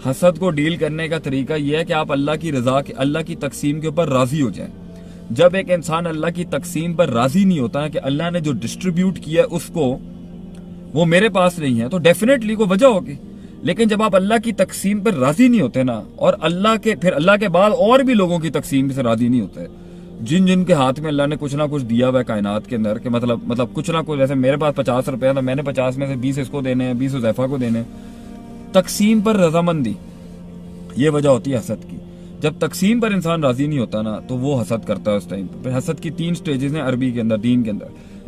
حسد کو ڈیل کرنے کا طریقہ یہ ہے کہ آپ اللہ کی رضا کے اللہ کی تقسیم کے اوپر راضی ہو جائیں. جب ایک انسان اللہ کی تقسیم پر راضی نہیں ہوتا ہے کہ اللہ نے جو ڈسٹریبیوٹ کیا ہے اس کو وہ میرے پاس نہیں ہے, تو ڈیفینیٹلی کوئی وجہ ہوگی. لیکن جب آپ اللہ کی تقسیم پر راضی نہیں ہوتے نا, اور اللہ کے بعد اور بھی لوگوں کی تقسیم سے راضی نہیں ہوتے, جن کے ہاتھ میں اللہ نے کچھ نہ کچھ دیا ہوا ہے کائنات کے اندر, کہ مطلب کچھ نہ کچھ, جیسے میرے پاس 50 روپے تھا, میں نے 50 میں سے 20 اس کو دینے ہیں, 20 حذیفہ کو دینے ہیں. تقسیم پر رضامندی, یہ وجہ ہوتی ہے حسد کی. جب تقسیم پر انسان راضی نہیں ہوتا نا تو وہ حسد کرتا ہے اس ٹائم پہ. حسد کی 3 سٹیجز ہیں عربی کے اندر, دین کے اندر.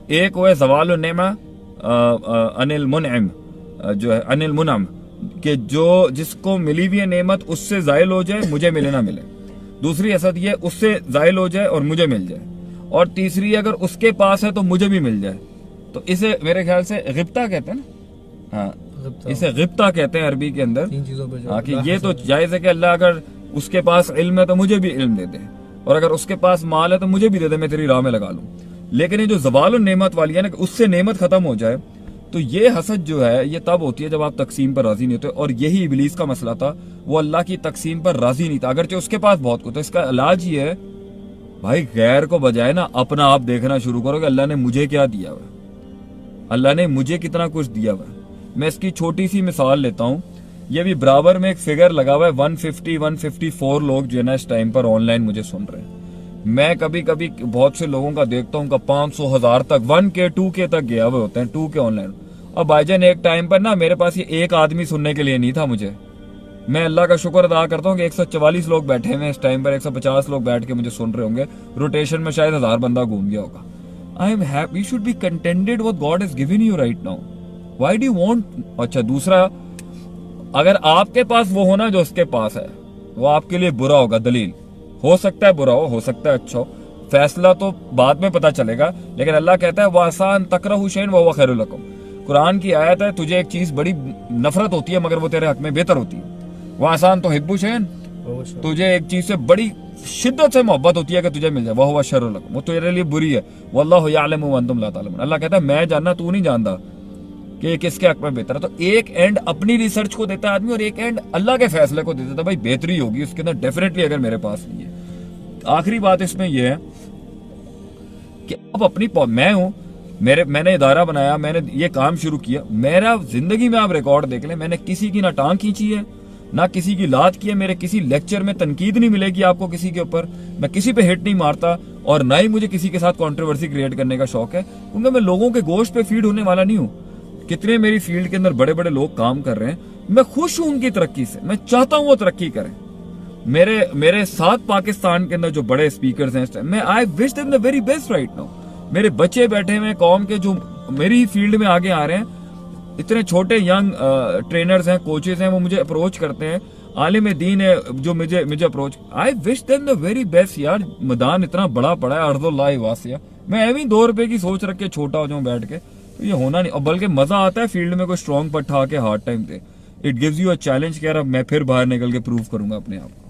ایک وہ ہے زوال النعمہ عن المنعم, جو ہے عن المنعم, کہ جس کو ملی ہوئی نعمت اس سے زائل ہو جائے, مجھے ملے نہ ملے. دوسری حسد یہ اس سے زائل ہو جائے اور مجھے مل جائے. اور تیسری اگر اس کے پاس ہے تو مجھے بھی مل جائے. تو اسے میرے خیال سے غبطہ کہتے ہیں نا, ہاں اسے غبطہ کہتے ہیں عربی کے اندر. ہاں کہ یہ تو جائز ہے کہ اللہ اگر اس کے پاس علم ہے تو مجھے بھی علم دے دے, اور اگر اس کے پاس مال ہے تو مجھے بھی دے دے, میں تیری راہ میں لگا لوں. لیکن یہ جو زوال النعمت والی ہے نا, کہ اس سے نعمت ختم ہو جائے, تو یہ حسد جو ہے یہ تب ہوتی ہے جب آپ تقسیم پر راضی نہیں ہوتے. اور یہی ابلیس کا مسئلہ تھا, وہ اللہ کی تقسیم پر راضی نہیں تھا, اگرچہ اس کے پاس بہت کچھ. تو اس کا علاج یہ ہے بھائی, غیر کو بجائے نا اپنا آپ دیکھنا شروع کرو کہ اللہ نے مجھے کیا دیا ہوا ہے, اللہ نے مجھے کتنا کچھ دیا ہوا ہے. میں اس کی چھوٹی سی مثال لیتا ہوں. یہ بھی برابر میں ایک فگر لگا ہوا ہے, 154 لوگ جو ہے نا اس ٹائم پر آن لائن مجھے سن رہے ہیں. میں کبھی کبھی بہت سے لوگوں کا دیکھتا ہوں کہ 500 1000 تک 1K 2K تک گیا ہوئے ہوتے ہیں, 2K آن لائن. اور بھائی جان ایک ٹائم پر نا میرے پاس یہ ایک آدمی سننے کے لیے نہیں تھا مجھے. میں اللہ کا شکر ادا کرتا ہوں کہ 144 لوگ بیٹھے ہوئے اس ٹائم پر, 150 لوگ بیٹھ کے مجھے سن رہے ہوں گے. روٹیشن میں شاید 1000 بندہ گھوم گیا ہوگا. I am happy. You should be contented what God has given you right now. Why do you want? اچھا دوسرا, اگر آپ کے پاس وہ ہونا جو اس کے پاس ہے, وہ آپ کے لیے برا ہوگا. دلیل ہو سکتا ہے برا ہو سکتا ہے اچھا ہو, فیصلہ تو بعد میں پتہ چلے گا. لیکن اللہ کہتا ہے وَعَسَىٰ أَن تَكْرَهُوا شَيْئًا وَهُوَ خَيْرٌ لَكُمْ. قرآن کی آیت ہے, تجھے ایک چیز بڑی نفرت ہوتی ہے مگر وہ تیرے حق میں بہتر ہوتی ہے. وَعَسَىٰ أَن تُحِبُّوا شَيْئًا, تجھے ایک چیز سے بڑی شدت سے محبت ہوتی ہے کہ تجھے مل جائے, وَهُوَ شَرٌّ لَكُمْ, وہ تیرے لیے بری ہے. وَاللَّهُ يَعْلَمُ وَأَنتُمْ لَا تَعْلَمُونَ. اللہ کہتا ہے میں جاننا, تو نہیں جانتا کہ کس کے حق میں بہتر ہے. تو ایک اینڈ اپنی ریسرچ کو دیتا ہے آدمی, اور ایک اینڈ اللہ کے فیصلے کو دیتا ہے. بھائی بہتری ہوگی اس کے اندر ڈیفینیٹلی, اگر میرے پاس نہیں ہے. آخری بات اس میں یہ ہے کہ اب اپنی میں ہوں, میں نے ادارہ بنایا, میں نے یہ کام شروع کیا. میرا زندگی میں آپ ریکارڈ دیکھ لیں, میں نے کسی کی نہ ٹانگ کھینچی ہے, نہ کسی کی لات کی ہے. میرے کسی لیکچر میں تنقید نہیں ملے گی آپ کو کسی کے اوپر. میں کسی پہ ہٹ نہیں مارتا, اور نہ ہی مجھے کسی کے ساتھ کنٹروورسی کریٹ کرنے کا شوق ہے, کیونکہ میں لوگوں کے گوشت پہ فیڈ ہونے والا نہیں ہوں. کتنے میری فیلڈ کے اندر بڑے بڑے لوگ کام کر رہے ہیں, میں خوش ہوں ان کی ترقی سے, میں چاہتا ہوں وہ ترقی کریں. میرے ساتھ پاکستان کے اندر جو بڑے اسپیکرز ہیں اس ٹائم, میں I wish them the very best right now. میرے بچے بیٹھے ہوئے قوم کے جو میری فیلڈ میں آگے آ رہے ہیں, اتنے چھوٹے ینگ ٹرینرز ہیں, کوچز ہیں, وہ مجھے اپروچ کرتے ہیں. عالم دین ہے جو مجھے approach, I wish them the very best. یار میدان اتنا بڑا پڑا ہے, ارض اللہ واسعہ, میں ایویں 2 روپے کی سوچ رکھ کے چھوٹا ہو جاؤں بیٹھ کے, تو یہ ہونا نہیں. اور بلکہ مزہ آتا ہے فیلڈ میں کوئی اسٹرانگ پٹھا کے ہارڈ ٹائم پہ. It gives you a challenge کہ یار اب میں پھر باہر نکل کے پروو کروں گا اپنے آپ کو.